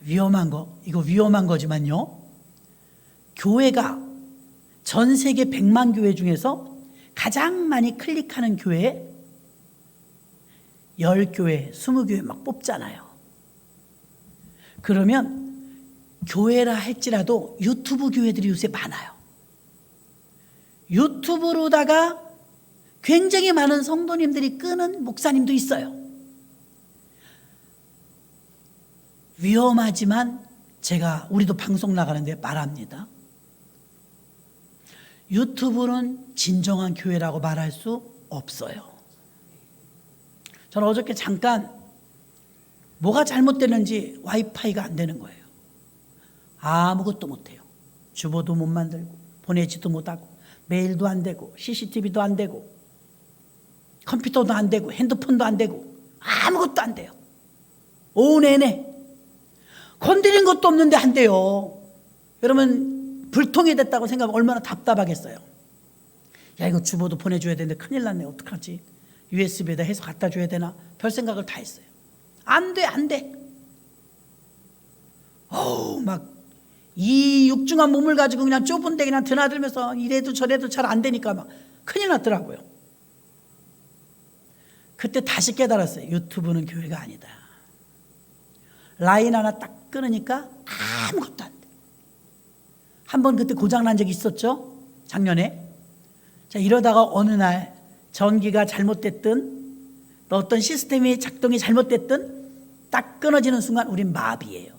위험한 거, 이거 위험한 거지만요. 교회가 전 세계 100만 교회 중에서 가장 많이 클릭하는 교회 10교회, 20교회 막 뽑잖아요. 그러면 교회라 할지라도 유튜브 교회들이 요새 많아요. 유튜브로다가 굉장히 많은 성도님들이 끄는 목사님도 있어요. 위험하지만 우리도 방송 나가는데 말합니다. 유튜브는 진정한 교회라고 말할 수 없어요. 저는 어저께 잠깐 뭐가 잘못되는지 와이파이가 안 되는 거예요. 아무것도 못해요. 주보도 못 만들고 보내지도 못하고 메일도 안 되고 CCTV도 안 되고 컴퓨터도 안 되고 핸드폰도 안 되고 아무것도 안 돼요. 오후 내내 건드린 것도 없는데 안 돼요. 여러분 불통이 됐다고 생각하면 얼마나 답답하겠어요. 야, 이거 주보도 보내줘야 되는데 큰일 났네. 어떡하지? USB에다 해서 갖다 줘야 되나? 별 생각을 다 했어요. 안 돼. 막 이 육중한 몸을 가지고 그냥 좁은 데 그냥 드나들면서 이래도 저래도 잘 안 되니까 막 큰일 났더라고요. 그때 다시 깨달았어요. 유튜브는 교회가 아니다. 라인 하나 딱 끊으니까 아무것도 안 돼. 한번 그때 고장난 적이 있었죠? 작년에. 자, 이러다가 어느 날 전기가 잘못됐든 또 어떤 시스템이 작동이 잘못됐든 딱 끊어지는 순간 우린 마비예요.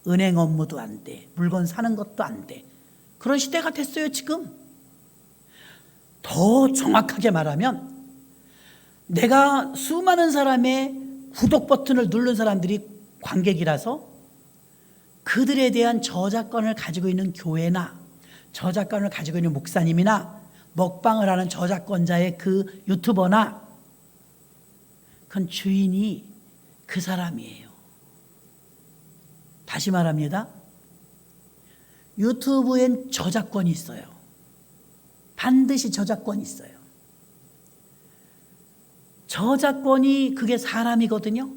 은행 업무도 안 돼. 물건 사는 것도 안 돼. 그런 시대가 됐어요, 지금. 더 정확하게 말하면 내가 수많은 사람의 구독 버튼을 누른 사람들이 관객이라서 그들에 대한 저작권을 가지고 있는 교회나 저작권을 가지고 있는 목사님이나 먹방을 하는 저작권자의 그 유튜버나 그건 주인이 그 사람이에요. 다시 말합니다. 유튜브엔 저작권이 있어요. 반드시 저작권이 있어요. 저작권이 그게 사람이거든요.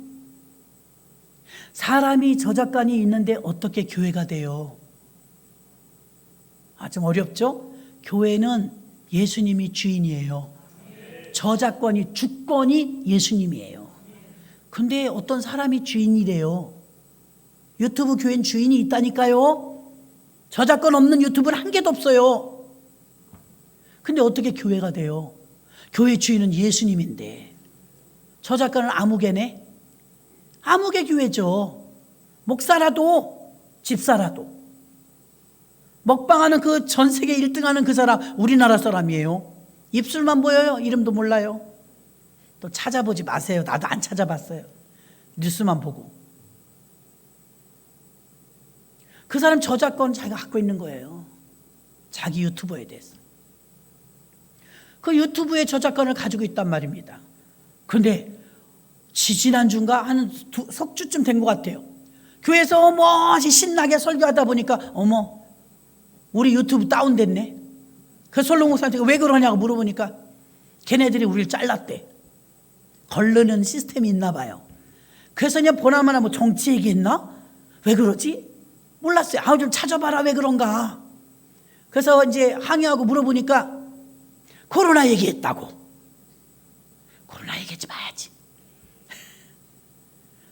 사람이 저작권이 있는데 어떻게 교회가 돼요? 좀 어렵죠? 교회는 예수님이 주인이에요. 저작권이, 주권이 예수님이에요. 근데 어떤 사람이 주인이래요. 유튜브 교회는 주인이 있다니까요. 저작권 없는 유튜브는 한 개도 없어요. 근데 어떻게 교회가 돼요? 교회 주인은 예수님인데 저작권은 아무개네? 아무개 교회죠. 목사라도 집사라도. 먹방하는 그 전 세계 1등하는 그 사람 우리나라 사람이에요. 입술만 보여요. 이름도 몰라요. 또 찾아보지 마세요. 나도 안 찾아봤어요. 뉴스만 보고. 그 사람 저작권 자기가 갖고 있는 거예요. 자기 유튜버에 대해서. 그 유튜브의 저작권을 가지고 있단 말입니다. 그런데 지지난주인가 한 석 주쯤 된 것 같아요. 교회에서 뭐 신나게 설교하다 보니까 어머 우리 유튜브 다운됐네. 그 솔로 목사한테 왜 그러냐고 물어보니까 걔네들이 우리를 잘랐대. 걸르는 시스템이 있나 봐요. 그래서 그냥 보나마나 뭐 정치 얘기했나? 왜 그러지? 몰랐어요. 좀 찾아봐라 왜 그런가. 그래서 이제 항의하고 물어보니까 코로나 얘기했다고. 코로나 얘기하지 마야지.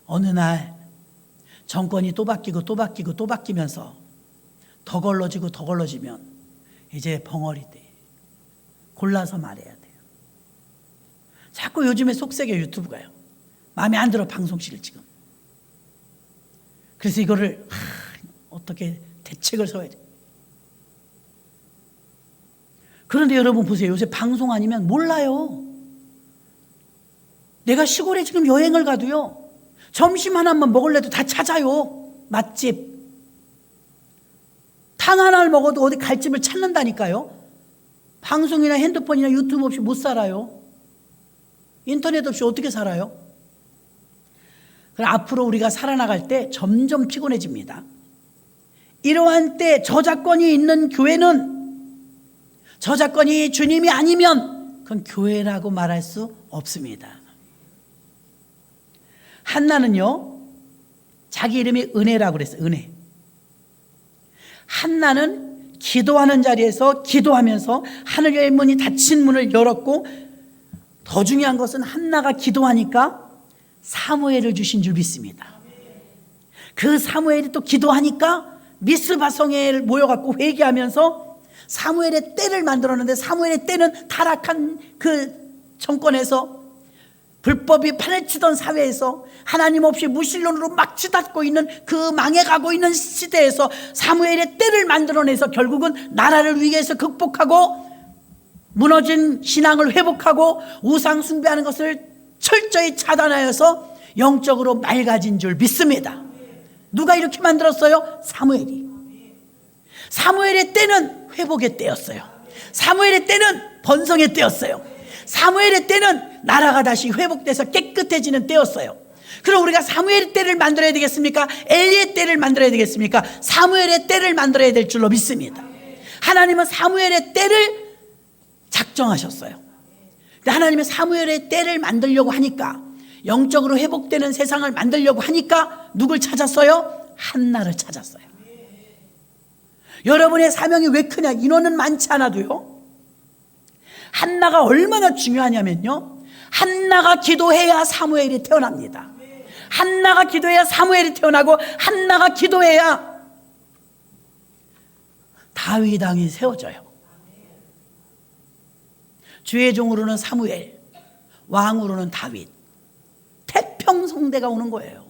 어느 날 정권이 또 바뀌고 또 바뀌고 또 바뀌면서 더 걸러지고 더 걸러지면 이제 벙어리 돼. 골라서 말해야 돼요. 자꾸 요즘에 속색에 유튜브가요. 마음에 안 들어 방송실을 지금. 그래서 이거를 어떻게 대책을 세워야 돼. 그런데 여러분 보세요. 요새 방송 아니면 몰라요. 내가 시골에 지금 여행을 가도요. 점심 하나만 먹을래도 다 찾아요. 맛집. 탕 하나를 먹어도 어디 갈 집을 찾는다니까요. 방송이나 핸드폰이나 유튜브 없이 못 살아요. 인터넷 없이 어떻게 살아요? 그럼 앞으로 우리가 살아나갈 때 점점 피곤해집니다. 이러한 때 저작권이 있는 교회는 저작권이 주님이 아니면 그건 교회라고 말할 수 없습니다. 한나는요, 자기 이름이 은혜라고 그랬어요. 은혜. 한나는 기도하는 자리에서 기도하면서 하늘의 문이 닫힌 문을 열었고, 더 중요한 것은 한나가 기도하니까 사무엘을 주신 줄 믿습니다. 그 사무엘이 또 기도하니까 미스바성에 모여갖고 회개하면서 사무엘의 때를 만들었는데, 사무엘의 때는 타락한 그 정권에서, 불법이 판을 치던 사회에서, 하나님 없이 무신론으로 막 치닫고 있는 그 망해가고 있는 시대에서 사무엘의 때를 만들어내서 결국은 나라를 위해서 극복하고 무너진 신앙을 회복하고 우상 숭배하는 것을 철저히 차단하여서 영적으로 맑아진 줄 믿습니다. 누가 이렇게 만들었어요? 사무엘이. 사무엘의 때는 회복의 때였어요. 사무엘의 때는 번성의 때였어요. 사무엘의 때는 나라가 다시 회복돼서 깨끗해지는 때였어요. 그럼 우리가 사무엘의 때를 만들어야 되겠습니까? 엘리의 때를 만들어야 되겠습니까? 사무엘의 때를 만들어야 될 줄로 믿습니다. 하나님은 사무엘의 때를 작정하셨어요. 하나님은 사무엘의 때를 만들려고 하니까, 영적으로 회복되는 세상을 만들려고 하니까 누굴 찾았어요? 한나를 찾았어요. 여러분의 사명이 왜 크냐? 인원은 많지 않아도요, 한나가 얼마나 중요하냐면요, 한나가 기도해야 사무엘이 태어납니다. 한나가 기도해야 사무엘이 태어나고, 한나가 기도해야 다윗 왕이 세워져요. 주의 종으로는 사무엘, 왕으로는 다윗, 태평성대가 오는 거예요.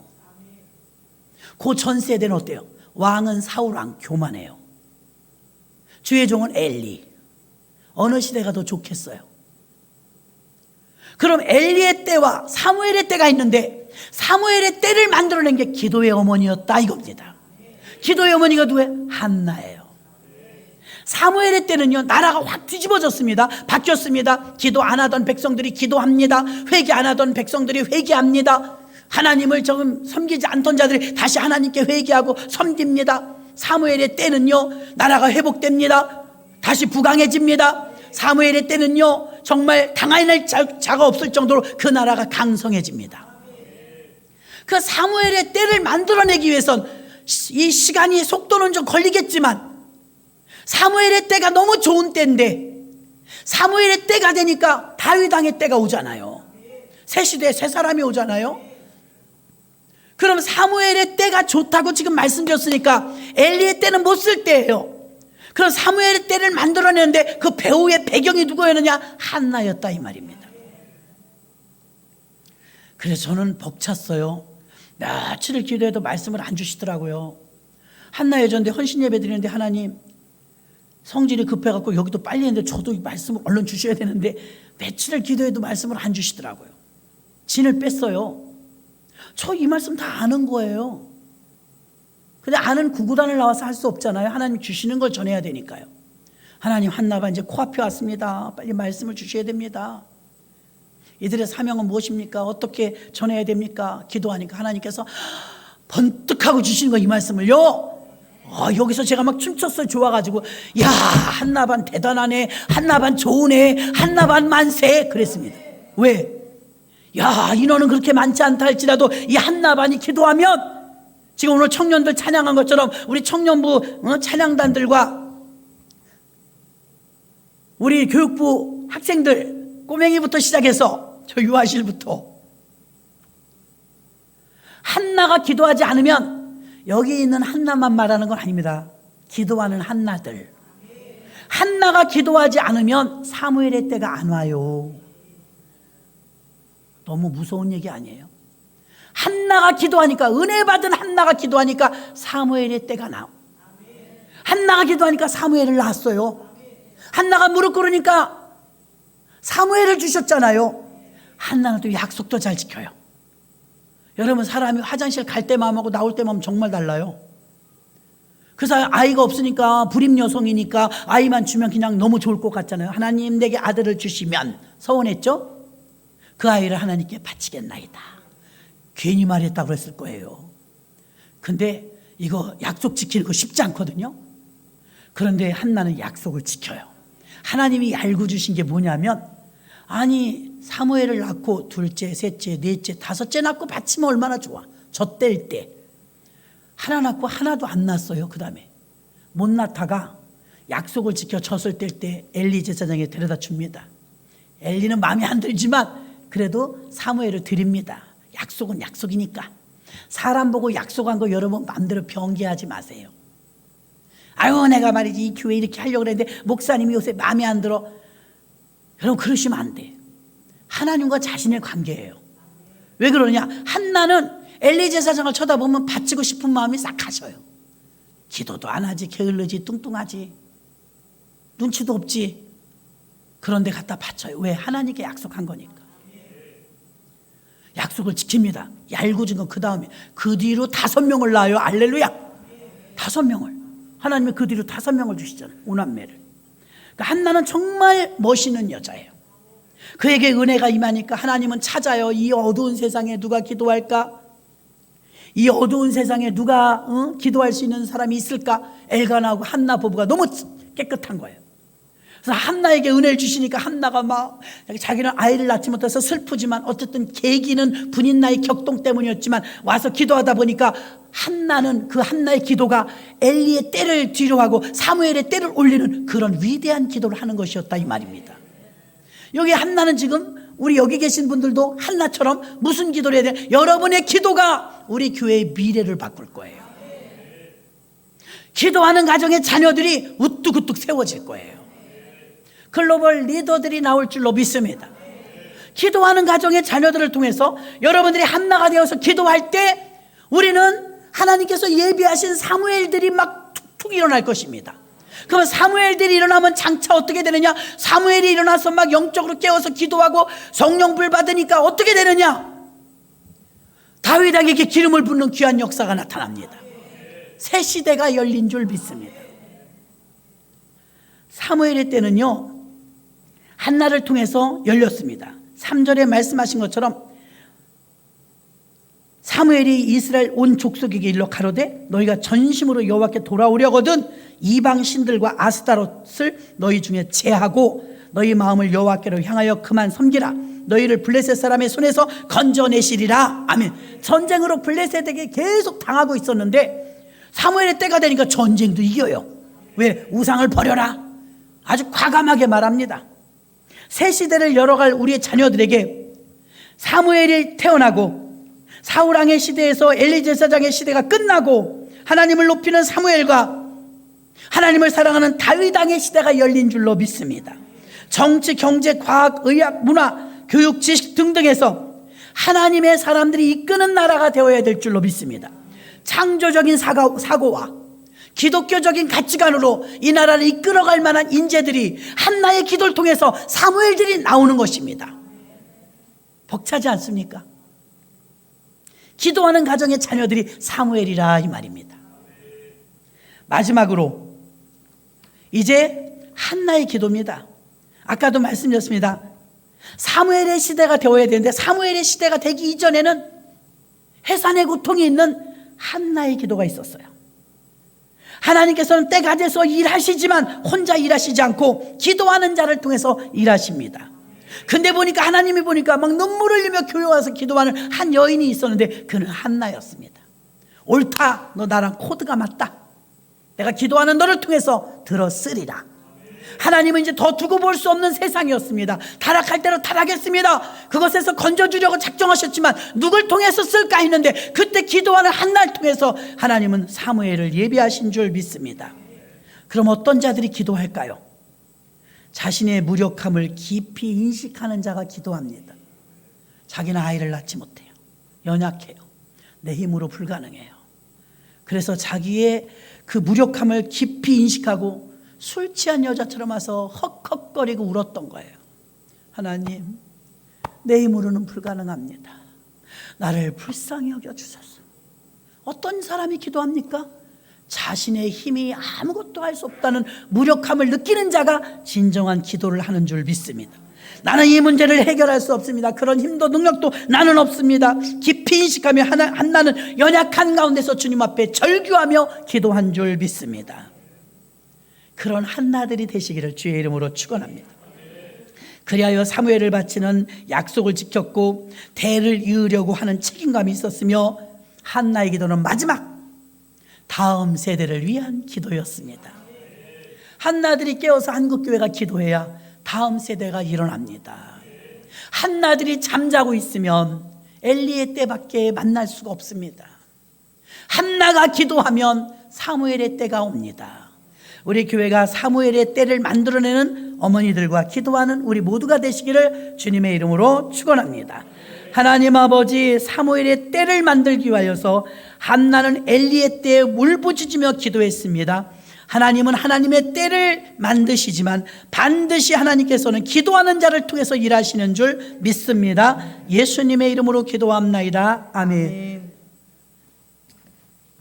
그 전 세대는 어때요? 왕은 사울 왕 교만해요. 주의 종은 엘리. 어느 시대가 더 좋겠어요? 그럼 엘리의 때와 사무엘의 때가 있는데, 사무엘의 때를 만들어낸 게 기도의 어머니였다 이겁니다. 기도의 어머니가 누구예요? 한나예요. 사무엘의 때는요, 나라가 확 뒤집어졌습니다. 바뀌었습니다. 기도 안 하던 백성들이 기도합니다. 회개 안 하던 백성들이 회개합니다. 하나님을 조금 섬기지 않던 자들이 다시 하나님께 회개하고 섬깁니다. 사무엘의 때는요, 나라가 회복됩니다. 다시 부강해집니다. 사무엘의 때는요, 정말 당할 자가 없을 정도로 그 나라가 강성해집니다. 그 사무엘의 때를 만들어내기 위해선 이 시간이 속도는 좀 걸리겠지만, 사무엘의 때가 너무 좋은 때인데, 사무엘의 때가 되니까 다윗 왕의 때가 오잖아요. 새 시대에 새 사람이 오잖아요. 그럼 사무엘의 때가 좋다고 지금 말씀드렸으니까 엘리의 때는 못 쓸 때예요. 그럼 사무엘의 때를 만들어내는데 그 배우의 배경이 누구였느냐? 한나였다 이 말입니다. 그래서 저는 벅찼어요. 며칠을 기도해도 말씀을 안 주시더라고요. 한나 여전데 헌신 예배 드리는데, 하나님 성질이 급해갖고 여기도 빨리 했는데 저도 말씀을 얼른 주셔야 되는데, 며칠을 기도해도 말씀을 안 주시더라고요. 진을 뺐어요. 저 이 말씀 다 아는 거예요. 근데 아는 구구단을 나와서 할 수 없잖아요. 하나님 주시는 걸 전해야 되니까요. 하나님, 한나가 이제 코앞에 왔습니다. 빨리 말씀을 주셔야 됩니다. 이들의 사명은 무엇입니까? 어떻게 전해야 됩니까? 기도하니까 하나님께서 번뜩하고 주시는 거, 이 말씀을요. 여기서 제가 막 춤췄어요. 좋아가지고, 야, 한나반 대단하네, 한나반 좋으네, 한나반 만세, 그랬습니다. 왜? 야, 인원은 그렇게 많지 않다 할지라도 이 한나반이 기도하면, 지금 오늘 청년들 찬양한 것처럼 우리 청년부 찬양단들과 우리 교육부 학생들, 꼬맹이부터 시작해서 저 유아실부터 한나가 기도하지 않으면, 여기 있는 한나만 말하는 건 아닙니다. 기도하는 한나들. 한나가 기도하지 않으면 사무엘의 때가 안 와요. 너무 무서운 얘기 아니에요? 한나가 기도하니까, 은혜 받은 한나가 기도하니까 사무엘의 때가 나오. 한나가 기도하니까 사무엘을 낳았어요. 한나가 무릎 꿇으니까 사무엘을 주셨잖아요. 한나는 또 약속도 잘 지켜요. 여러분, 사람이 화장실 갈 때 마음하고 나올 때 마음 정말 달라요. 그래서 아이가 없으니까, 불임 여성이니까 아이만 주면 그냥 너무 좋을 것 같잖아요. 하나님 내게 아들을 주시면, 서운했죠? 그 아이를 하나님께 바치겠나이다. 괜히 말했다고 그랬을 거예요. 근데 이거 약속 지키는 거 쉽지 않거든요. 그런데 한나는 약속을 지켜요. 하나님이 알고 주신 게 뭐냐면, 아니 사무엘을 낳고 둘째, 셋째, 넷째, 다섯째 낳고 바치면 얼마나 좋아. 젖될 때 하나 낳고 하나도 안 낳았어요. 그 다음에 못 낳다가 약속을 지켜 젖을 뗄 때 엘리 제사장에 데려다 줍니다. 엘리는 마음에 안 들지만 그래도 사무엘을 드립니다. 약속은 약속이니까. 사람 보고 약속한 거 여러분 마음대로 변개하지 마세요. 아유, 내가 말이지 이 교회 이렇게 하려고 그랬는데 목사님이 요새 마음에 안 들어. 여러분, 그러시면 안 돼. 하나님과 자신의 관계예요. 왜 그러냐? 한나는 엘리 제사장을 쳐다보면 바치고 싶은 마음이 싹 가셔요. 기도도 안 하지, 게을르지, 뚱뚱하지, 눈치도 없지. 그런데 갖다 바쳐요. 왜? 하나님께 약속한 거니까. 약속을 지킵니다. 얄궂은 건 그 다음에, 그 뒤로 5명을 낳아요. 알렐루야. 5명을. 하나님이 그 뒤로 5명을 주시잖아요. 오남매를. 그러니까 한나는 정말 멋있는 여자예요. 그에게 은혜가 임하니까 하나님은 찾아요. 이 어두운 세상에 누가 기도할까? 이 어두운 세상에 누가 기도할 수 있는 사람이 있을까? 엘가나하고 한나 부부가 너무 깨끗한 거예요. 그래서 한나에게 은혜를 주시니까 한나가 막 자기는 아이를 낳지 못해서 슬프지만 어쨌든 계기는 분인 나이 격동 때문이었지만 와서 기도하다 보니까 한나는, 그 한나의 기도가 엘리의 때를 뒤로하고 사무엘의 때를 올리는 그런 위대한 기도를 하는 것이었다, 이 말입니다. 여기 한나는 지금 우리 여기 계신 분들도 한나처럼 무슨 기도를 해야 돼? 여러분의 기도가 우리 교회의 미래를 바꿀 거예요. 기도하는 가정의 자녀들이 우뚝우뚝 세워질 거예요. 글로벌 리더들이 나올 줄로 믿습니다. 기도하는 가정의 자녀들을 통해서 여러분들이 한나가 되어서 기도할 때 우리는 하나님께서 예비하신 사무엘들이 막 툭툭 일어날 것입니다. 그러면 사무엘들이 일어나면 장차 어떻게 되느냐? 사무엘이 일어나서 막 영적으로 깨워서 기도하고 성령 불 받으니까 어떻게 되느냐? 다윗에게 기름을 붓는 귀한 역사가 나타납니다. 새 시대가 열린 줄 믿습니다. 사무엘의 때는요, 한나를 통해서 열렸습니다. 3절에 말씀하신 것처럼 사무엘이 이스라엘 온 족속에게 일러 가로되 너희가 전심으로 여호와께 돌아오려거든 이방 신들과 아스타롯을 너희 중에 제하고 너희 마음을 여호와께로 향하여 그만 섬기라. 너희를 블레셋 사람의 손에서 건져내시리라. 아멘. 전쟁으로 블레셋에게 계속 당하고 있었는데 사무엘의 때가 되니까 전쟁도 이겨요. 왜? 우상을 버려라. 아주 과감하게 말합니다. 새 시대를 열어갈 우리의 자녀들에게 사무엘이 태어나고 사울왕의 시대에서 엘리 제사장의 시대가 끝나고 하나님을 높이는 사무엘과 하나님을 사랑하는 다윗 왕의 시대가 열린 줄로 믿습니다. 정치, 경제, 과학, 의학, 문화, 교육, 지식 등등에서 하나님의 사람들이 이끄는 나라가 되어야 될 줄로 믿습니다. 창조적인 사고와 기독교적인 가치관으로 이 나라를 이끌어갈 만한 인재들이 한나의 기도를 통해서 사무엘들이 나오는 것입니다. 벅차지 않습니까? 기도하는 가정의 자녀들이 사무엘이라, 이 말입니다. 마지막으로 이제 한나의 기도입니다. 아까도 말씀드렸습니다. 사무엘의 시대가 되어야 되는데 사무엘의 시대가 되기 이전에는 해산의 고통이 있는 한나의 기도가 있었어요. 하나님께서는 때가 돼서 일하시지만 혼자 일하시지 않고 기도하는 자를 통해서 일하십니다. 근데 보니까 하나님이 보니까 막 눈물을 흘리며 교회 와서 기도하는 한 여인이 있었는데 그는 한나였습니다. 옳다, 너 나랑 코드가 맞다. 내가 기도하는 너를 통해서 들었으리라. 하나님은 이제 더 두고 볼 수 없는 세상이었습니다. 타락할 대로 타락했습니다. 그것에서 건져주려고 작정하셨지만 누굴 통해서 쓸까 했는데 그때 기도하는 한나를 통해서 하나님은 사무엘을 예비하신 줄 믿습니다. 그럼 어떤 자들이 기도할까요? 자신의 무력함을 깊이 인식하는 자가 기도합니다. 자기는 아이를 낳지 못해요. 연약해요. 내 힘으로 불가능해요. 그래서 자기의 그 무력함을 깊이 인식하고 술 취한 여자처럼 와서 헉헉거리고 울었던 거예요. 하나님, 내 힘으로는 불가능합니다. 나를 불쌍히 여겨주소서. 어떤 사람이 기도합니까? 자신의 힘이 아무것도 할 수 없다는 무력함을 느끼는 자가 진정한 기도를 하는 줄 믿습니다. 나는 이 문제를 해결할 수 없습니다. 그런 힘도 능력도 나는 없습니다. 깊이 인식하며 한나는 연약한 가운데서 주님 앞에 절규하며 기도한 줄 믿습니다. 그런 한나들이 되시기를 주의 이름으로 축원합니다. 그리하여 사무엘을 바치는 약속을 지켰고 대를 이으려고 하는 책임감이 있었으며 한나의 기도는 마지막 다음 세대를 위한 기도였습니다. 한나들이 깨어서 한국교회가 기도해야 다음 세대가 일어납니다. 한나들이 잠자고 있으면 엘리의 때밖에 만날 수가 없습니다. 한나가 기도하면 사무엘의 때가 옵니다. 우리 교회가 사무엘의 때를 만들어내는 어머니들과 기도하는 우리 모두가 되시기를 주님의 이름으로 축원합니다. 하나님 아버지, 사무엘의 때를 만들기 위하여서 한나는 엘리의 때에 울부짖으며 기도했습니다. 하나님은 하나님의 때를 만드시지만 반드시 하나님께서는 기도하는 자를 통해서 일하시는 줄 믿습니다. 예수님의 이름으로 기도합나이다. 아멘.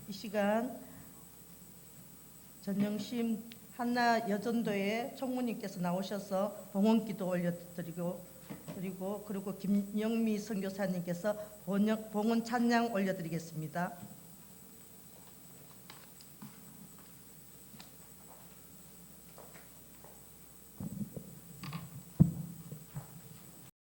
이 시간 전영심 한나 여전도회 총무님께서 나오셔서 봉헌기도 올려드리고 그리고 김영미 선교사님께서 봉헌 찬양 올려드리겠습니다.